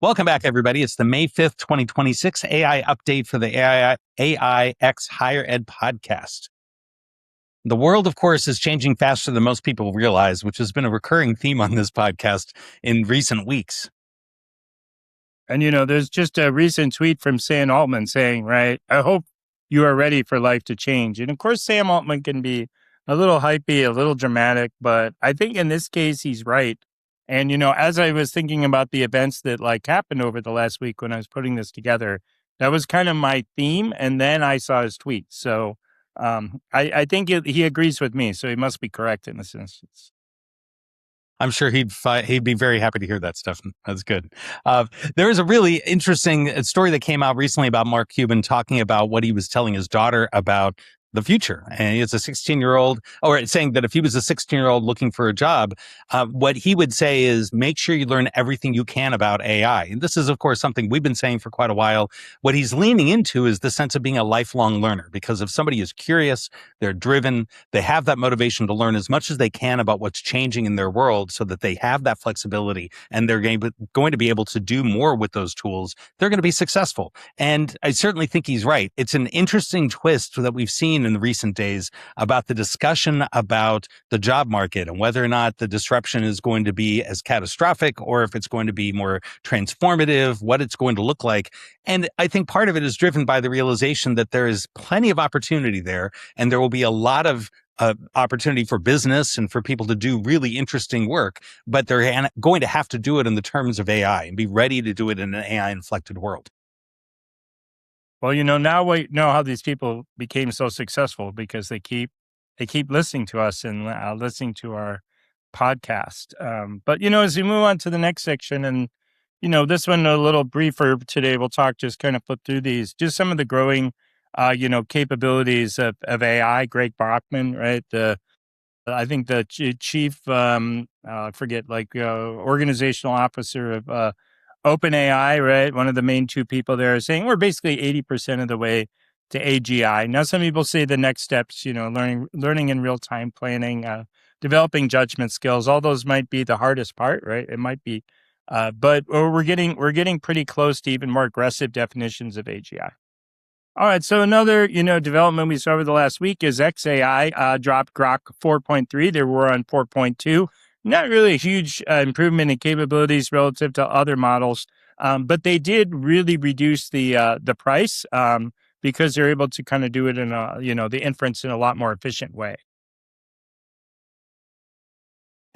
Welcome back, everybody. It's the May 5th, 2026 AI update for the AIX Higher Ed podcast. The world, of course, is changing faster than most people realize, which has been a recurring theme on this podcast in recent weeks. And, there's just a recent tweet from Sam Altman saying, right, I hope you are ready for life to change. And of course, Sam Altman can be a little hypey, a little dramatic, but I think in this case, he's right. And, as I was thinking about the events that happened over the last week when I was putting this together, that was kind of my theme. And then I saw his tweet. So I think he agrees with me. So he must be correct in this instance. I'm sure he'd be very happy to hear that, Stefan. That's good. There is a really interesting story that came out recently about Mark Cuban talking about what he was telling his daughter about the future. And it's a 16-year-old, or saying that if he was a 16-year-old looking for a job, what he would say is make sure you learn everything you can about AI. And this is, of course, something we've been saying for quite a while. What he's leaning into is the sense of being a lifelong learner, because if somebody is curious, they're driven, they have that motivation to learn as much as they can about what's changing in their world so that they have that flexibility and they're going to be able to do more with those tools, they're going to be successful. And I certainly think he's right. It's an interesting twist that we've seen in the recent days about the discussion about the job market and whether or not the disruption is going to be as catastrophic or if it's going to be more transformative, what it's going to look like. And I think part of it is driven by the realization that there is plenty of opportunity there, and there will be a lot of opportunity for business and for people to do really interesting work, but they're going to have to do it in the terms of AI and be ready to do it in an AI-inflected world. Well, now we know how these people became so successful because they keep listening to us and listening to our podcast. But as we move on to the next section, and this one a little briefer today, we'll talk, just kind of flip through these, just some of the growing, capabilities of AI. Greg Brockman, right? I think the chief, organizational officer of OpenAI, right? One of the main two people there is saying we're basically 80% of the way to AGI. Now, some people say the next steps, learning in real time, planning, developing judgment skills. All those might be the hardest part, right? It might be, but we're getting pretty close to even more aggressive definitions of AGI. All right, so another development we saw over the last week is XAI dropped Grok 4.3. They were on 4.2. Not really a huge improvement in capabilities relative to other models, but they did really reduce the price because they're able to kind of do it in the inference in a lot more efficient way.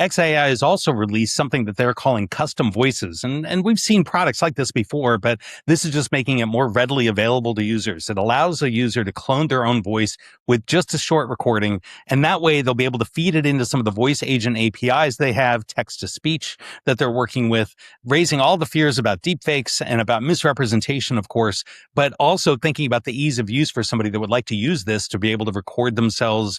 XAI has also released something that they're calling custom voices. And we've seen products like this before, but this is just making it more readily available to users. It allows a user to clone their own voice with just a short recording. And that way they'll be able to feed it into some of the voice agent APIs they have, text to speech that they're working with, raising all the fears about deepfakes and about misrepresentation, of course, but also thinking about the ease of use for somebody that would like to use this to be able to record themselves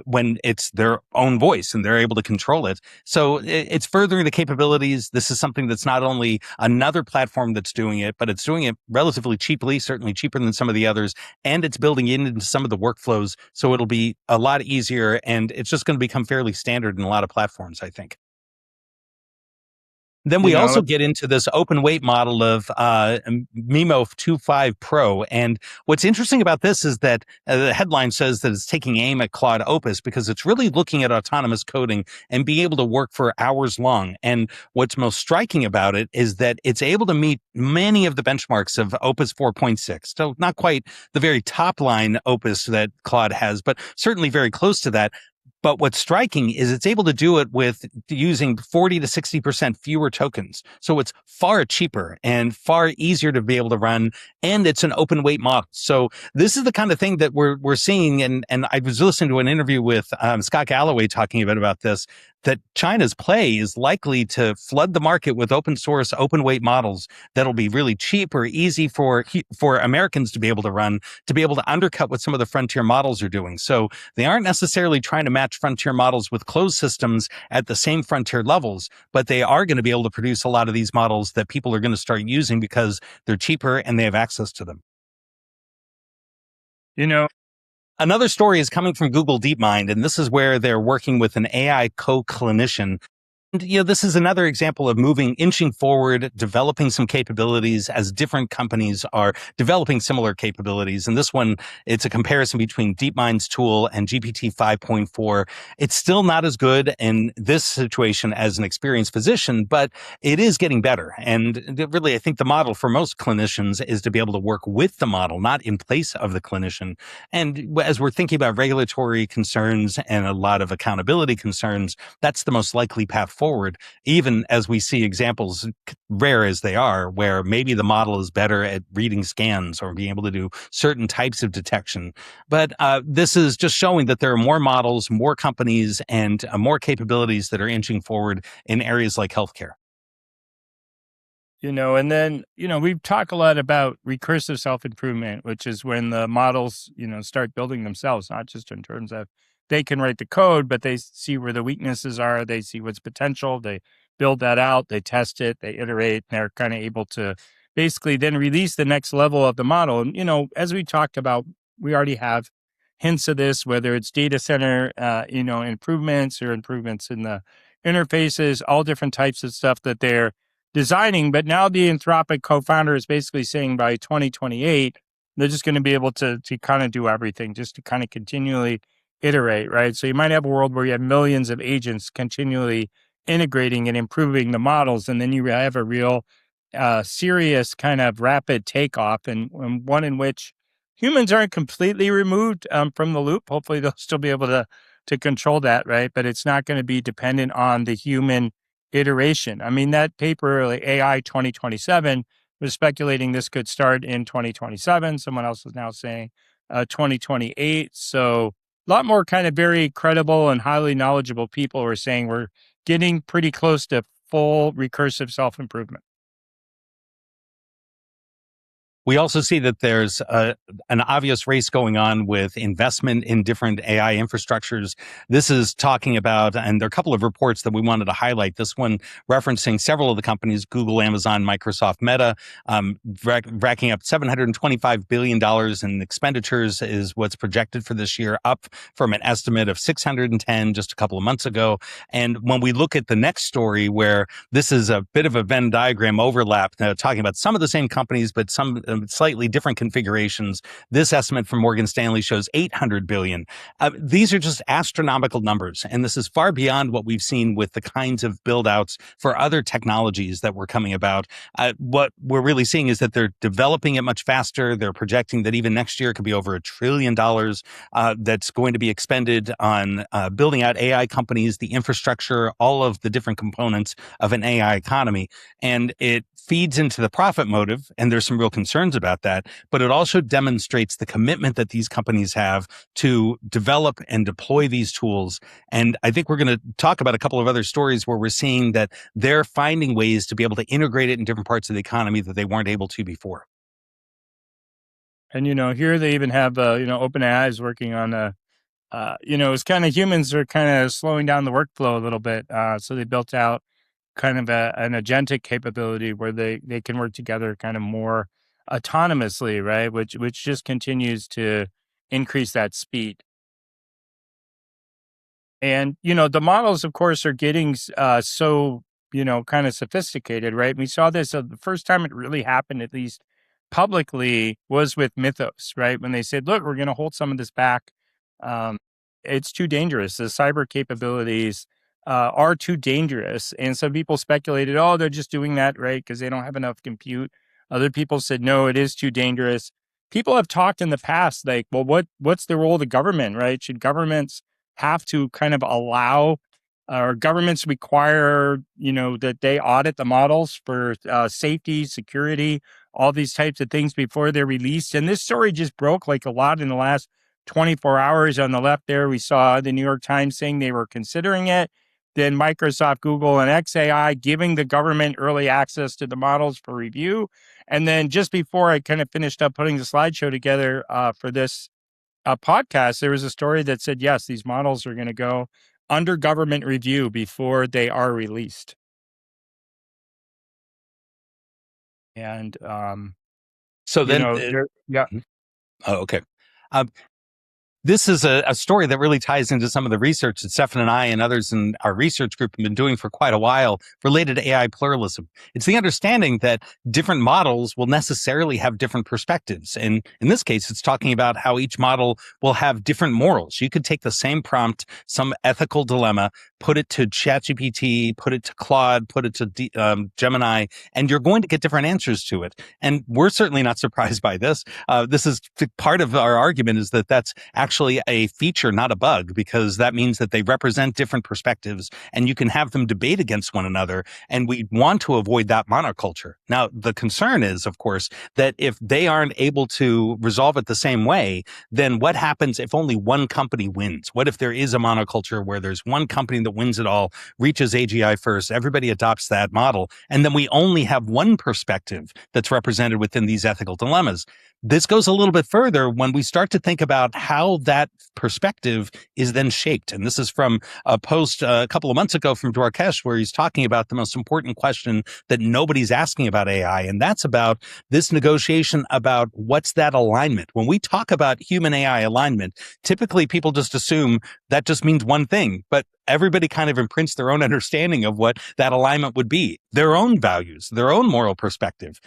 when it's their own voice and they're able to control it. So it's furthering the capabilities. This is something that's not only another platform that's doing it, but it's doing it relatively cheaply, certainly cheaper than some of the others, and it's building it into some of the workflows. So it'll be a lot easier, and it's just going to become fairly standard in a lot of platforms, I think. Then we also get into this open weight model of Mimo 2.5 Pro. And what's interesting about this is that the headline says that it's taking aim at Claude Opus because it's really looking at autonomous coding and being able to work for hours long. And what's most striking about it is that it's able to meet many of the benchmarks of Opus 4.6. So not quite the very top line Opus that Claude has, but certainly very close to that. But what's striking is it's able to do it with using 40 to 60% fewer tokens. So it's far cheaper and far easier to be able to run. And it's an open weight model. So this is the kind of thing that we're seeing. And I was listening to an interview with Scott Galloway talking about this, that China's play is likely to flood the market with open source, open weight models that'll be really cheap or easy for Americans to be able to run, to be able to undercut what some of the frontier models are doing. So they aren't necessarily trying to match frontier models with closed systems at the same frontier levels, but they are going to be able to produce a lot of these models that people are going to start using because they're cheaper and they have access to them. Another story is coming from Google DeepMind, and this is where they're working with an AI co-clinician. This is another example of inching forward, developing some capabilities as different companies are developing similar capabilities. And this one, it's a comparison between DeepMind's tool and GPT 5.4. It's still not as good in this situation as an experienced physician, but it is getting better. And really, I think the model for most clinicians is to be able to work with the model, not in place of the clinician. And as we're thinking about regulatory concerns and a lot of accountability concerns, that's the most likely path forward, even as we see examples, rare as they are, where maybe the model is better at reading scans or being able to do certain types of detection. But this is just showing that there are more models, more companies, and more capabilities that are inching forward in areas like healthcare. And then, we've talked a lot about recursive self-improvement, which is when the models, start building themselves, not just in terms of they can write the code, but they see where the weaknesses are, they see what's potential, they build that out, they test it, they iterate, and they're kind of able to basically then release the next level of the model. And, as we talked about, we already have hints of this, whether it's data center, improvements or improvements in the interfaces, all different types of stuff that they're designing. But now the Anthropic co-founder is basically saying by 2028, they're just going to be able to kind of do everything, just to kind of continually iterate, right? So you might have a world where you have millions of agents continually integrating and improving the models, and then you have a real serious kind of rapid takeoff, and one in which humans aren't completely removed from the loop. Hopefully they'll still be able to control that, right? But it's not going to be dependent on the human iteration. I mean, that paper, like AI 2027, was speculating this could start in 2027. Someone else is now saying 2028. So a lot more kind of very credible and highly knowledgeable people are saying we're getting pretty close to full recursive self-improvement. We also see that there's an obvious race going on with investment in different AI infrastructures. This is talking about, and there are a couple of reports that we wanted to highlight. This one referencing several of the companies, Google, Amazon, Microsoft, Meta, racking up $725 billion in expenditures is what's projected for this year, up from an estimate of 610 just a couple of months ago. And when we look at the next story, where this is a bit of a Venn diagram overlap, talking about some of the same companies, but some slightly different configurations. This estimate from Morgan Stanley shows 800 billion. These are just astronomical numbers, and this is far beyond what we've seen with the kinds of build outs for other technologies that were coming about. What we're really seeing is that they're developing it much faster. They're projecting that even next year it could be over $1 trillion that's going to be expended on building out AI companies, the infrastructure, all of the different components of an AI economy. And it feeds into the profit motive, and there's some real concerns about that, but it also demonstrates the commitment that these companies have to develop and deploy these tools. And I think we're going to talk about a couple of other stories where we're seeing that they're finding ways to be able to integrate it in different parts of the economy that they weren't able to before. And, here they even have, OpenAI is working on it's kind of humans are kind of slowing down the workflow a little bit. So they built out kind of an agentic capability where they can work together kind of more autonomously, right? Which just continues to increase that speed. And the models, of course, are getting so kind of sophisticated, right? We saw this the first time it really happened, at least publicly, was with Mythos, right? When they said, "Look, we're going to hold some of this back. Um, it's too dangerous. The cyber capabilities are too dangerous." And some people speculated, "Oh, they're just doing that, right? Because they don't have enough compute." Other people said, "No, it is too dangerous." People have talked in the past, like, well, what's the role of the government, right? Should governments have to kind of allow or governments require, that they audit the models for safety, security, all these types of things before they're released? And this story just broke like a lot in the last 24 hours. On the left there, we saw the New York Times saying they were considering it. Then Microsoft, Google, and XAI giving the government early access to the models for review. And then just before I kind of finished up putting the slideshow together for this podcast, there was a story that said, yes, these models are going to go under government review before they are released. And, So then, yeah. oh, okay. Um, this is a story that really ties into some of the research that Stefan and I and others in our research group have been doing for quite a while related to AI pluralism. It's the understanding that different models will necessarily have different perspectives. And in this case, it's talking about how each model will have different morals. You could take the same prompt, some ethical dilemma, put it to ChatGPT, put it to Claude, put it to Gemini, and you're going to get different answers to it. And we're certainly not surprised by this. This is part of our argument, is that that's actually a feature, not a bug, because that means that they represent different perspectives and you can have them debate against one another. And we want to avoid that monoculture. Now, the concern is, of course, that if they aren't able to resolve it the same way, then what happens if only one company wins? What if there is a monoculture where there's one company that wins it all, reaches AGI first, everybody adopts that model, and then we only have one perspective that's represented within these ethical dilemmas? This goes a little bit further when we start to think about how that perspective is then shaped. And this is from a post a couple of months ago from Dwarkesh, where he's talking about the most important question that nobody's asking about AI. And that's about this negotiation about what's that alignment. When we talk about human AI alignment, typically people just assume that just means one thing, but everybody kind of imprints their own understanding of what that alignment would be, their own values, their own moral perspective.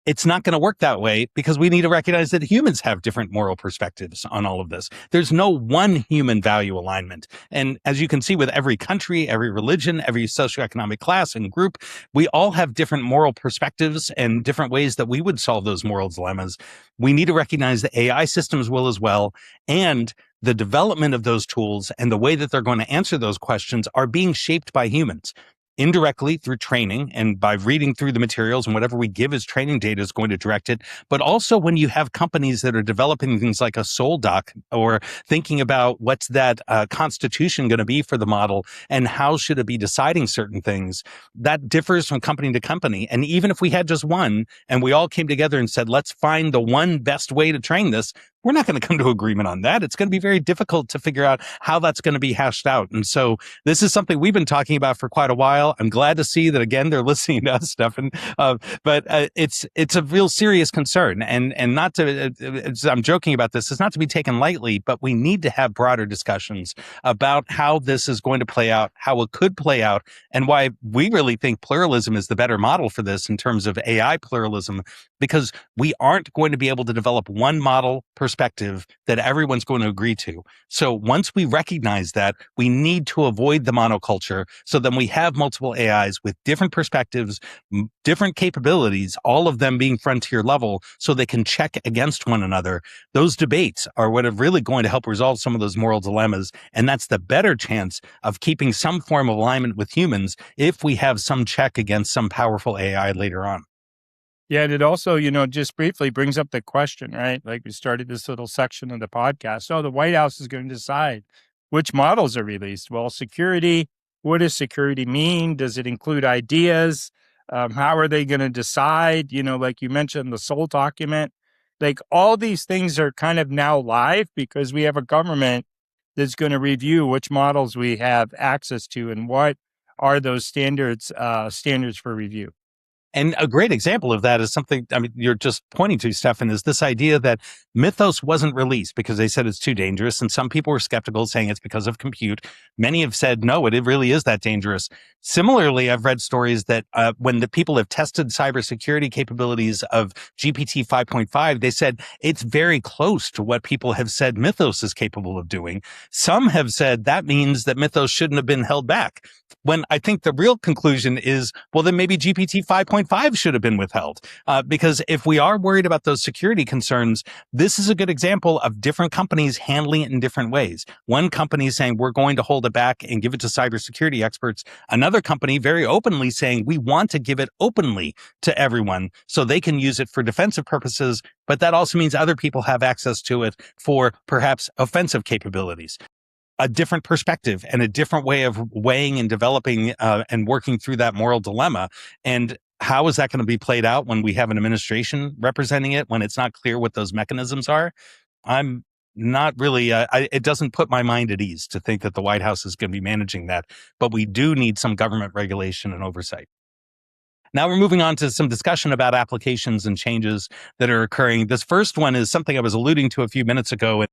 It's not going to work that way, because we need to recognize that humans have different moral perspectives on all of this. There's no one human value alignment. And as you can see with every country, every religion, every socioeconomic class and group, we all have different moral perspectives and different ways that we would solve those moral dilemmas. We need to recognize that AI systems will as well. And the development of those tools and the way that they're going to answer those questions are being shaped by humans. Indirectly through training and by reading through the materials, and whatever we give as training data is going to direct it. But also when you have companies that are developing things like a soul doc, or thinking about what's that constitution going to be for the model and how should it be deciding certain things, that differs from company to company. And even if we had just one and we all came together and said, let's find the one best way to train this, we're not going to come to agreement on that. It's going to be very difficult to figure out how that's going to be hashed out. And so this is something we've been talking about for quite a while. I'm glad to see that, again, they're listening to us, Stefan. But it's a real serious concern. And not to, I'm joking about this, it's not to be taken lightly, but we need to have broader discussions about how this is going to play out, how it could play out, and why we really think pluralism is the better model for this in terms of AI pluralism, because we aren't going to be able to develop one model perspective that everyone's going to agree to. So once we recognize that, we need to avoid the monoculture. So then we have multiple AIs with different perspectives, different capabilities, all of them being frontier level, so they can check against one another. Those debates are what are really going to help resolve some of those moral dilemmas. And that's the better chance of keeping some form of alignment with humans if we have some check against some powerful AI later on. Yeah, and it also, just briefly brings up the question, right? Like we started this little section of the podcast. Oh, the White House is going to decide which models are released. Well, security, what does security mean? Does it include ideas? How are they going to decide? Like you mentioned, the Soul document. Like all these things are kind of now live because we have a government that's going to review which models we have access to and what are those standards for review. And a great example of that is something, I mean, you're just pointing to, Stefan, is this idea that Mythos wasn't released because they said it's too dangerous. And some people were skeptical, saying it's because of compute. Many have said, no, it really is that dangerous. Similarly, I've read stories that when the people have tested cybersecurity capabilities of GPT 5.5, they said it's very close to what people have said Mythos is capable of doing. Some have said that means that Mythos shouldn't have been held back. When I think the real conclusion is, well, then maybe GPT 5.5 should have been withheld. Because if we are worried about those security concerns, this is a good example of different companies handling it in different ways. One company is saying, we're going to hold it back and give it to cybersecurity experts. Another company very openly saying, we want to give it openly to everyone so they can use it for defensive purposes. But that also means other people have access to it for perhaps offensive capabilities. A different perspective and a different way of weighing and developing and working through that moral dilemma. And how is that going to be played out when we have an administration representing it, when it's not clear what those mechanisms are? I'm not really, it doesn't put my mind at ease to think that the White House is going to be managing that, but we do need some government regulation and oversight. Now we're moving on to some discussion about applications and changes that are occurring. This first one is something I was alluding to a few minutes ago.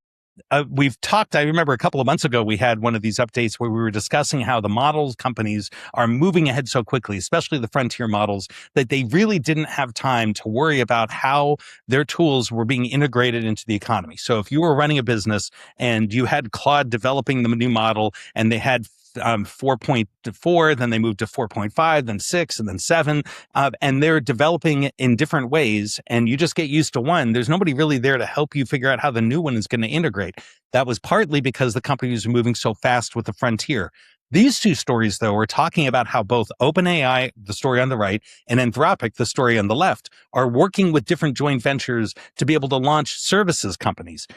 we've talked, I remember a couple of months ago, we had one of these updates where we were discussing how the models companies are moving ahead so quickly, especially the frontier models, that they really didn't have time to worry about how their tools were being integrated into the economy. So if you were running a business and you had Claude developing the new model and they had 4.4, then they moved to 4.5, then 6, and then 7. And they're developing in different ways, and you just get used to one. There's nobody really there to help you figure out how the new one is going to integrate. That was partly because the companies are moving so fast with the frontier. These two stories, though, are talking about how both OpenAI, the story on the right, and Anthropic, the story on the left, are working with different joint ventures to be able to launch services companies.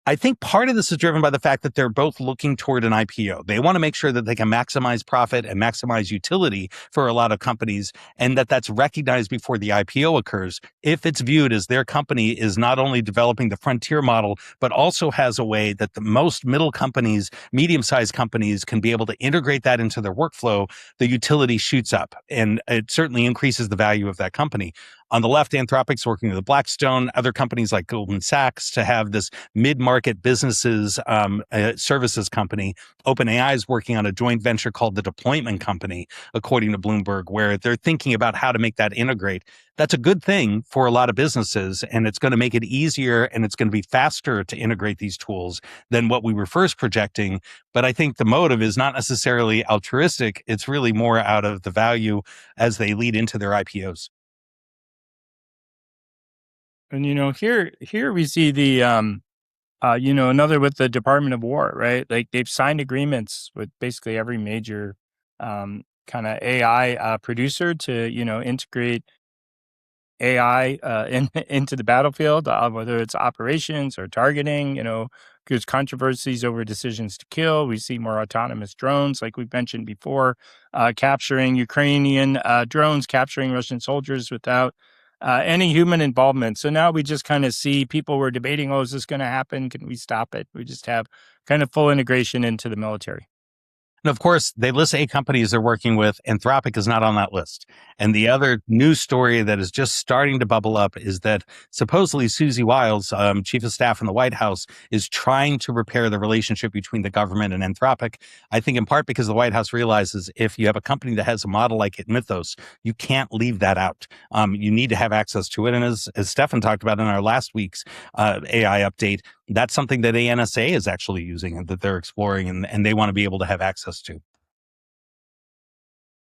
I think part of this is driven by the fact that they're both looking toward an IPO. They want to make sure that they can maximize profit and maximize utility for a lot of companies, and that that's recognized before the IPO occurs. If it's viewed as their company is not only developing the frontier model, but also has a way that the most middle companies, medium-sized companies can be able to integrate that into their workflow, the utility shoots up, and it certainly increases the value of that company. On the left, Anthropic's working with Blackstone, other companies like Goldman Sachs to have this mid-market businesses services company. OpenAI is working on a joint venture called the Deployment Company, according to Bloomberg, where they're thinking about how to make that integrate. That's a good thing for a lot of businesses, and it's going to make it easier and it's going to be faster to integrate these tools than what we were first projecting. But I think the motive is not necessarily altruistic. It's really more out of the value as they lead into their IPOs. And here we see the another with the Department of War, right? Like they've signed agreements with basically every major kind of AI producer to integrate AI into the battlefield, whether it's operations or targeting. There's controversies over decisions to kill. We see more autonomous drones, like we've mentioned before, capturing Ukrainian drones, capturing Russian soldiers without any human involvement. So now we just kind of see people were debating, oh, is this going to happen? Can we stop it? We just have kind of full integration into the military. And of course, they list 8 companies they're working with. Anthropic is not on that list. And the other news story that is just starting to bubble up is that supposedly Susie Wiles, chief of staff in the White House, is trying to repair the relationship between the government and Anthropic. I think in part because the White House realizes if you have a company that has a model like Mythos, you can't leave that out. You need to have access to it. And as Stefan talked about in our last week's AI update, that's something that ANSA is actually using and that they're exploring, and they want to be able to have access to.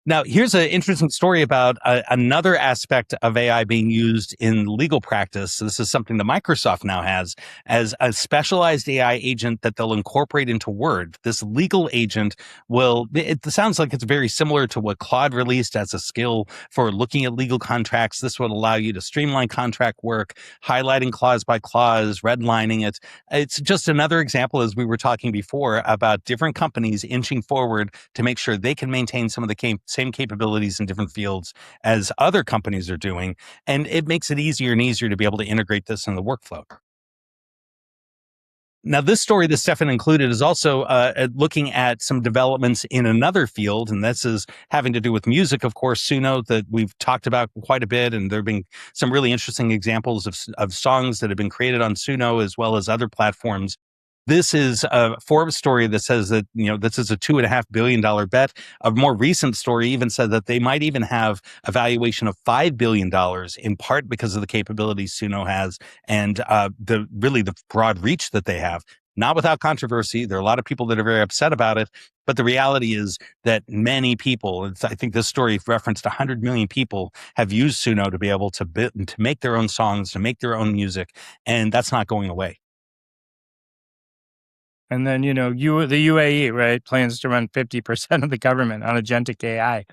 Now, here's an interesting story about another aspect of AI being used in legal practice. So this is something that Microsoft now has as a specialized AI agent that they'll incorporate into Word. This legal agent it sounds like it's very similar to what Claude released as a skill for looking at legal contracts. This would allow you to streamline contract work, highlighting clause by clause, redlining it. It's just another example, as we were talking before, about different companies inching forward to make sure they can maintain some of the same capabilities in different fields as other companies are doing. And it makes it easier and easier to be able to integrate this in the workflow. Now, this story that Stefan included is also looking at some developments in another field, and this is having to do with music, of course, Suno, that we've talked about quite a bit, and there have been some really interesting examples of songs that have been created on Suno as well as other platforms. This is a Forbes story that says that, this is a $2.5 billion bet. A more recent story even said that they might even have a valuation of $5 billion, in part because of the capabilities Suno has and the broad reach that they have. Not without controversy. There are a lot of people that are very upset about it. But the reality is that many people, I think this story referenced 100 million people, have used Suno to be able to make their own songs, to make their own music. And that's not going away. And then, the UAE, right, plans to run 50% of the government on agentic AI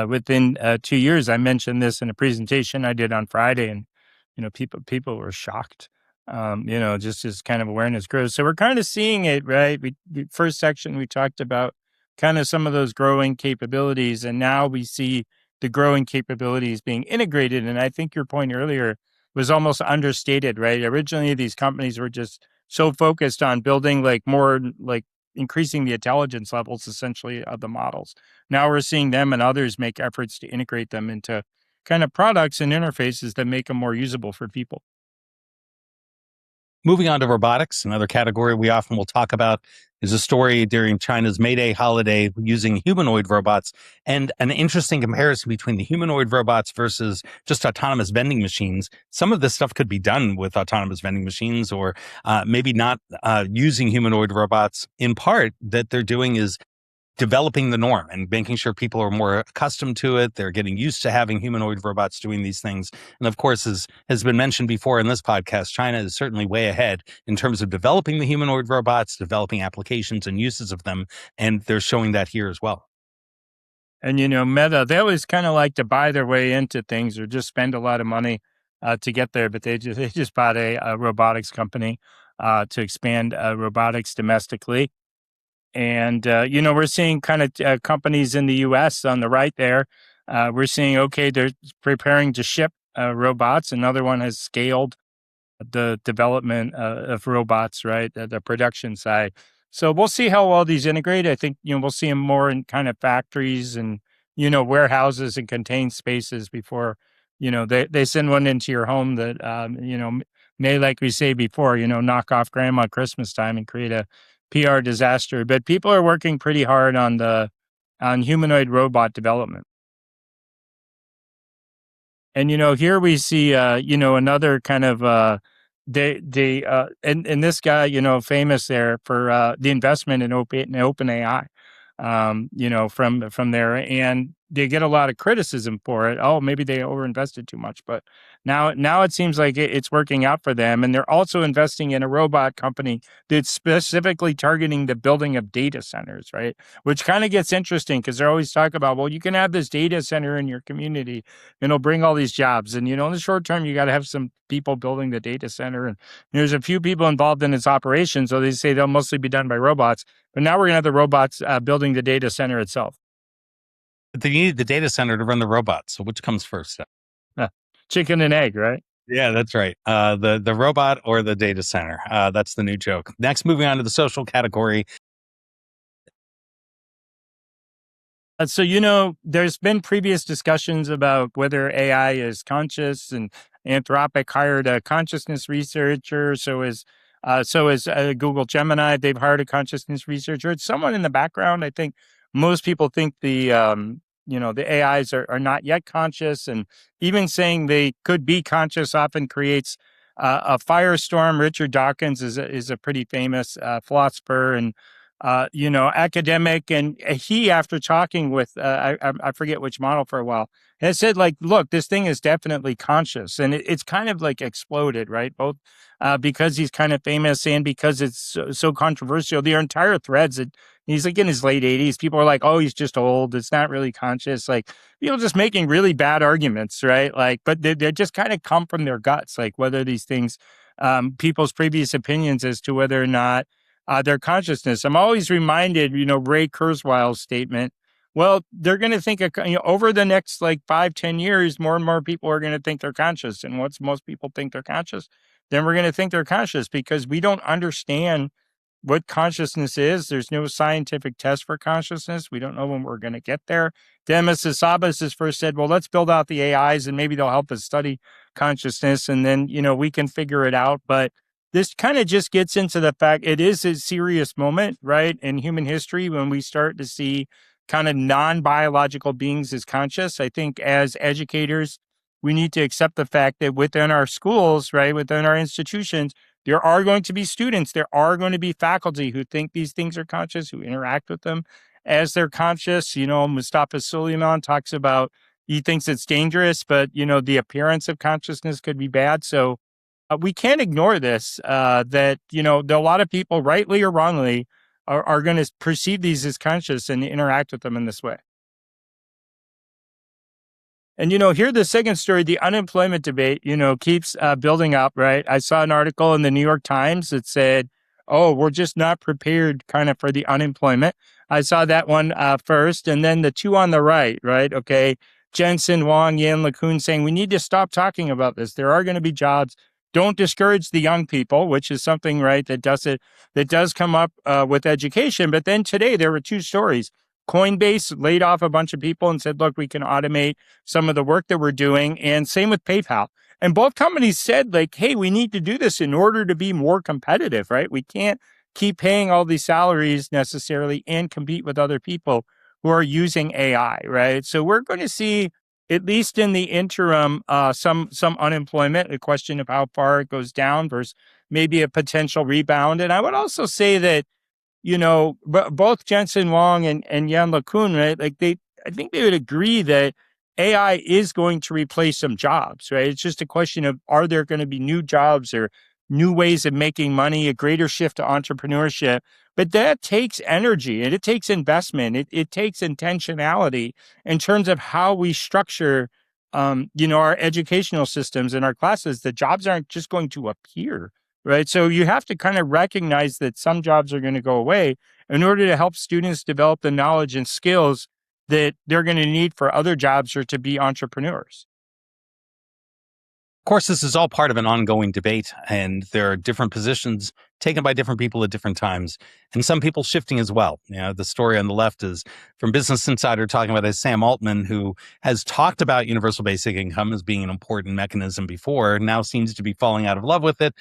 within 2 years. I mentioned this in a presentation I did on Friday, and people were shocked. Just as kind of awareness grows. So we're kind of seeing it, right? First section we talked about kind of some of those growing capabilities, and now we see the growing capabilities being integrated. And I think your point earlier was almost understated, right? Originally, these companies were just so focused on building more increasing the intelligence levels essentially of the models. Now we're seeing them and others make efforts to integrate them into kind of products and interfaces that make them more usable for people. Moving on to robotics, another category we often will talk about is a story during China's May Day holiday using humanoid robots, and an interesting comparison between the humanoid robots versus just autonomous vending machines. Some of this stuff could be done with autonomous vending machines, or maybe not using humanoid robots. In part, that they're doing is developing the norm and making sure people are more accustomed to it. They're getting used to having humanoid robots doing these things. And of course, as has been mentioned before in this podcast, China is certainly way ahead in terms of developing the humanoid robots, developing applications and uses of them. And they're showing that here as well. And, Meta, they always kind of like to buy their way into things or just spend a lot of money to get there. But they just bought a robotics company to expand robotics domestically. And, we're seeing kind of companies in the US on the right there. We're seeing, okay, they're preparing to ship robots. Another one has scaled the development of robots, right? The production side. So we'll see how all these integrate. I think, we'll see them more in kind of factories and, warehouses and contained spaces before, they send one into your home that, may, like we say before, knock off grandma Christmas time and create a PR disaster. But people are working pretty hard on humanoid robot development. And here we see another kind of and this guy famous there for the investment in open AI, from there, and they get a lot of criticism for it. Oh, maybe they overinvested too much, but now it seems like it's working out for them, and they're also investing in a robot company that's specifically targeting the building of data centers, right? Which kind of gets interesting because they're always talking about, well, you can have this data center in your community and it'll bring all these jobs, and in the short term, you got to have some people building the data center, and there's a few people involved in its operation, so they say they'll mostly be done by robots. But now we're going to have the robots building the data center itself. But they need the data center to run the robots. So which comes first? Chicken and egg, right? Yeah, that's right. The robot or the data center. That's the new joke. Next, moving on to the social category. So, there's been previous discussions about whether AI is conscious, and Anthropic hired a consciousness researcher. So is Google Gemini. They've hired a consciousness researcher. It's someone in the background. I think most people think the AIs are not yet conscious, and even saying they could be conscious often creates a firestorm. Richard Dawkins is a pretty famous philosopher and academic, and he, after talking with I forget which model for a while, has said, like, look, this thing is definitely conscious, and it's kind of like exploded, right? Both because he's kind of famous and because it's so controversial. The entire threads that he's like in his late 80s, people are like, oh, he's just old. It's not really conscious. Like, people just making really bad arguments, right? Like, but they just kind of come from their guts, like whether these things, people's previous opinions as to whether or not their consciousness. I'm always reminded, Ray Kurzweil's statement. Well, they're going to think, over the next like 5-10 years, more and more people are going to think they're conscious. And once most people think they're conscious, then we're going to think they're conscious because we don't understand what consciousness is. There's no scientific test for consciousness. We don't know when we're going to get there. Demis Hassabis has first said, well, let's build out the AIs and maybe they'll help us study consciousness. And then, we can figure it out. But this kind of just gets into the fact it is a serious moment, right, in human history when we start to see kind of non-biological beings as conscious. I think as educators, we need to accept the fact that within our schools, right, within our institutions, there are going to be students, there are going to be faculty who think these things are conscious, who interact with them as they're conscious. Mustafa Suleyman talks about, he thinks it's dangerous, but, the appearance of consciousness could be bad. So we can't ignore this, that, a lot of people, rightly or wrongly, are going to perceive these as conscious and interact with them in this way. And, here, the second story, the unemployment debate, keeps building up, right? I saw an article in the New York Times that said, oh, we're just not prepared kind of for the unemployment. I saw that one first. And then the two on the right, okay, Jensen Huang, Yan LeCun saying, we need to stop talking about this. There are going to be jobs. Don't discourage the young people, which is something, right, that does come up with education. But then today there were two stories. Coinbase laid off a bunch of people and said, look, we can automate some of the work that we're doing. And same with PayPal. And both companies said, like, hey, we need to do this in order to be more competitive, right? We can't keep paying all these salaries necessarily and compete with other people who are using AI, right? So we're going to see, at least in the interim, some unemployment, a question of how far it goes down versus maybe a potential rebound. And I would also say that, both Jensen Huang and Yan LeCun, right? Like I think they would agree that AI is going to replace some jobs, right? It's just a question of, are there going to be new jobs or new ways of making money, a greater shift to entrepreneurship? But that takes energy and it takes investment. It takes intentionality in terms of how we structure, our educational systems and our classes. The jobs aren't just going to appear, right? So you have to kind of recognize that some jobs are going to go away in order to help students develop the knowledge and skills that they're going to need for other jobs or to be entrepreneurs. Of course, this is all part of an ongoing debate, and there are different positions taken by different people at different times, and some people shifting as well. The story on the left is from Business Insider talking about Sam Altman, who has talked about universal basic income as being an important mechanism before, now seems to be falling out of love with it.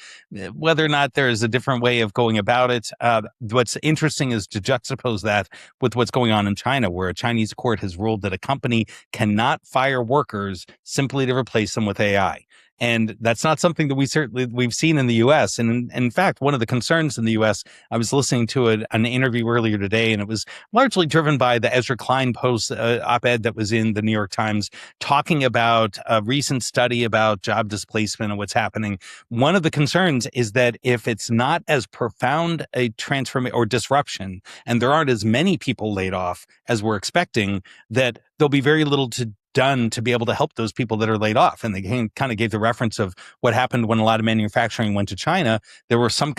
Whether or not there is a different way of going about it, what's interesting is to juxtapose that with what's going on in China, where a Chinese court has ruled that a company cannot fire workers simply to replace them with AI. And that's not something that we've seen in the U.S. And in fact, one of the concerns in the U.S., I was listening to an interview earlier today, and it was largely driven by the Ezra Klein post op-ed that was in the New York Times talking about a recent study about job displacement and what's happening. One of the concerns is that if it's not as profound a transformation or disruption, and there aren't as many people laid off as we're expecting, that there'll be very little done to be able to help those people that are laid off. And they kind of gave the reference of what happened when a lot of manufacturing went to China. There were some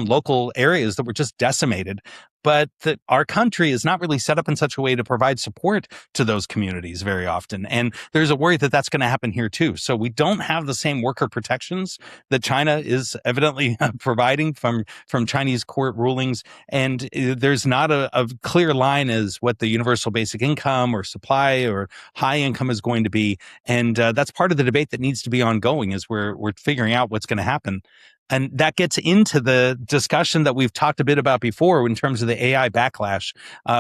local areas that were just decimated, but that our country is not really set up in such a way to provide support to those communities very often. And there's a worry that that's going to happen here too. So we don't have the same worker protections that China is evidently providing from Chinese court rulings. And there's not a clear line as what the universal basic income or supply or high income is going to be. And that's part of the debate that needs to be ongoing as we're figuring out what's going to happen. And that gets into the discussion that we've talked a bit about before in terms of the AI backlash.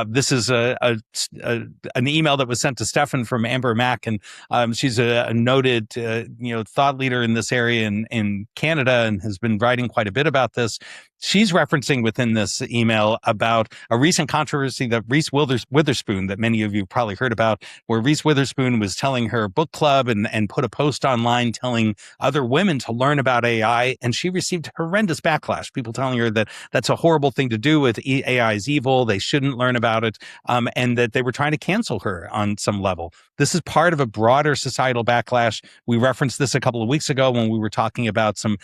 This is an email that was sent to Stefan from Amber Mack, and she's a noted thought leader in this area in Canada and has been writing quite a bit about this. She's referencing within this email about a recent controversy that Reese Witherspoon, that many of you probably heard about, where Reese Witherspoon was telling her book club and put a post online telling other women to learn about AI, and she received horrendous backlash. People telling her that that's a horrible thing to do, with AI is evil, they shouldn't learn about it, and that they were trying to cancel her on some level. This is part of a broader societal backlash. We referenced this a couple of weeks ago when we were talking about some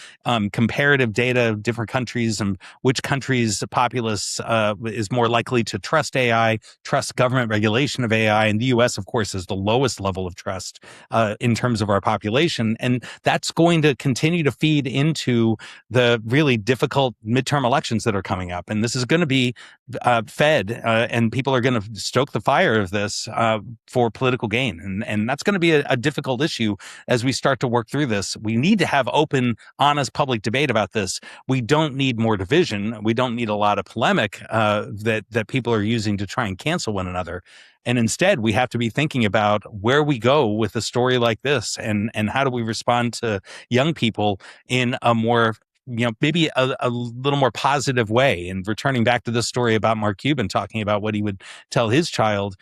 comparative data of different countries and which countries' populace is more likely to trust AI, trust government regulation of AI. And the U.S., of course, is the lowest level of trust in terms of our population. And that's going to continue to feed into the really difficult midterm elections that are coming up. And this is going to be fed, and people are going to stoke the fire of this for political gain. And that's going to be a difficult issue as we start to work through this. We need to have open, honest public debate about this. We don't need more division. We don't need a lot of polemic that people are using to try and cancel one another. And instead, we have to be thinking about where we go with a story like this, and how do we respond to young people in a more, maybe a little more positive way. And returning back to this story about Mark Cuban talking about what he would tell his child,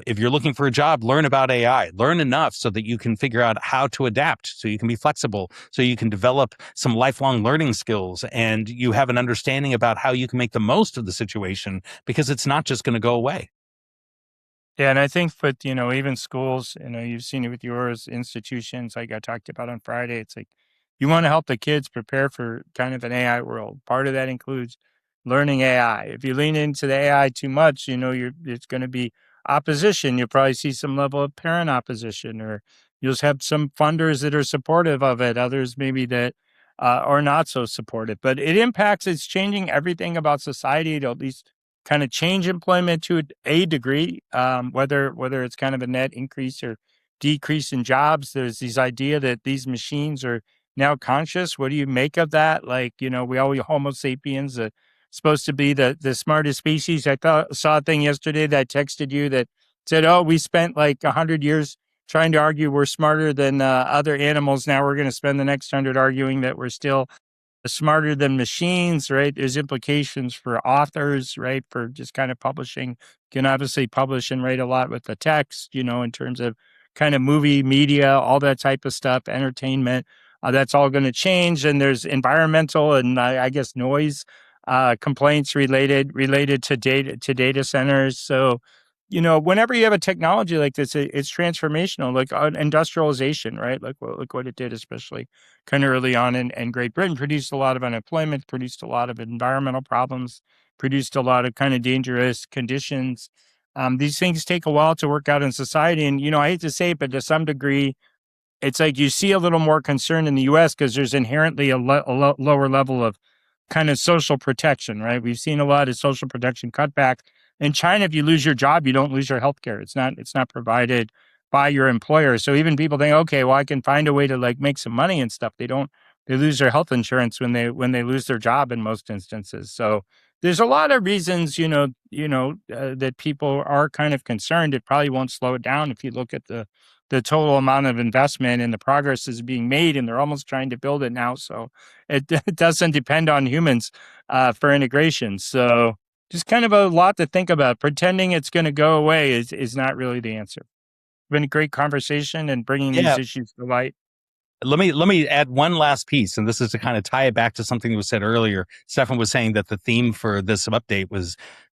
if you're looking for a job, learn about AI, learn enough so that you can figure out how to adapt, so you can be flexible, so you can develop some lifelong learning skills, and you have an understanding about how you can make the most of the situation, because it's not just going to go away. Yeah, and I think with, even schools, you've seen it with yours, institutions like I talked about on Friday. It's like you want to help the kids prepare for kind of an AI world. Part of that includes learning AI. If you lean into the AI too much, it's going to be opposition. You'll probably see some level of parent opposition, or you'll have some funders that are supportive of it, others maybe that are not so supportive. But it's changing everything about society, to at least kind of change employment to a degree, whether it's kind of a net increase or decrease in jobs. There's this idea that these machines are now conscious. What do you make of that? Like, we always Homo sapiens supposed to be the smartest species. I saw a thing yesterday that I texted you that said, "Oh, we spent like 100 years trying to argue we're smarter than other animals. Now we're going to spend the next 100 arguing that we're still smarter than machines," right? There's implications for authors, right? For just kind of publishing. You can obviously publish and write a lot with the text, in terms of kind of movie media, all that type of stuff, entertainment. That's all going to change. And there's environmental and I guess noise complaints related to data centers. So, whenever you have a technology like this, it's transformational, like industrialization, right? Like what it did, especially kind of early on in Great Britain, produced a lot of unemployment, produced a lot of environmental problems, produced a lot of kind of dangerous conditions. These things take a while to work out in society. And, I hate to say it, but to some degree, it's like you see a little more concern in the US because there's inherently a lower level of kind of social protection, right? We've seen a lot of social protection cutback. In China, if you lose your job, you don't lose your health care. It's not provided by your employer. So even people think, okay, well, I can find a way to like make some money and stuff. They lose their health insurance when they lose their job in most instances. So there's a lot of reasons, that people are kind of concerned. It probably won't slow it down if you look at the total amount of investment and the progress is being made, and they're almost trying to build it now. So it doesn't depend on humans for integration. So just kind of a lot to think about. Pretending it's going to go away is not really the answer. Been a great conversation and bringing these Yeah. issues to light. Let me add one last piece, and this is to kind of tie it back to something that was said earlier. Stefan was saying that the theme for this update was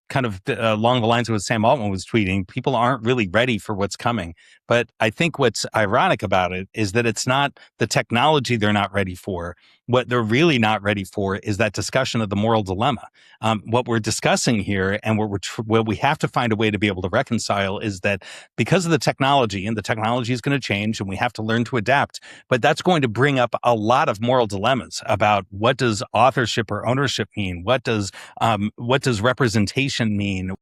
kind of along the lines of what Sam Altman was tweeting. People aren't really ready for what's coming. But I think what's ironic about it is that it's not the technology they're not ready for. What they're really not ready for is that discussion of the moral dilemma. What we're discussing here, and what we have to find a way to be able to reconcile, is that because of the technology, and the technology is going to change, and we have to learn to adapt. But that's going to bring up a lot of moral dilemmas about what does authorship or ownership mean? What does representation mean?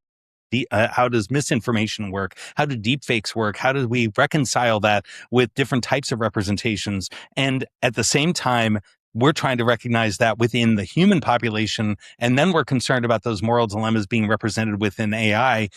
How does misinformation work? How do deepfakes work? How do we reconcile that with different types of representations? And at the same time, we're trying to recognize that within the human population, and then we're concerned about those moral dilemmas being represented within AI.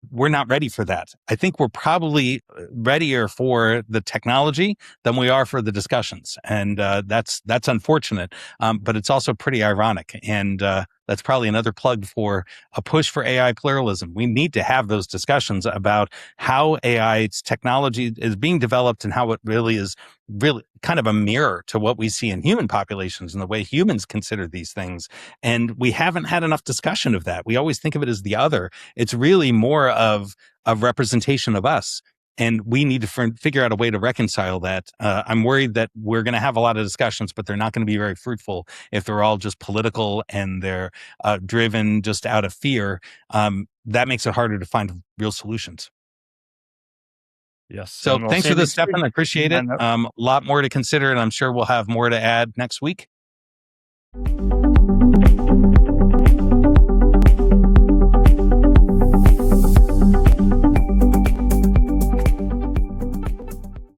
We're not ready for that. I think we're probably readier for the technology than we are for the discussions, and that's unfortunate. But it's also pretty ironic, and that's probably another plug for a push for AI pluralism. We need to have those discussions about how AI's technology is being developed and how it really is really kind of a mirror to what we see in human populations and the way humans consider these things. And we haven't had enough discussion of that. We always think of it as the other. It's really more of a representation of us. And we need to figure out a way to reconcile that. I'm worried that we're going to have a lot of discussions, but they're not going to be very fruitful if they're all just political and they're driven just out of fear. That makes it harder to find real solutions. Yes. So We'll thanks for this, Stefan. I appreciate it. A lot more to consider, and I'm sure we'll have more to add next week.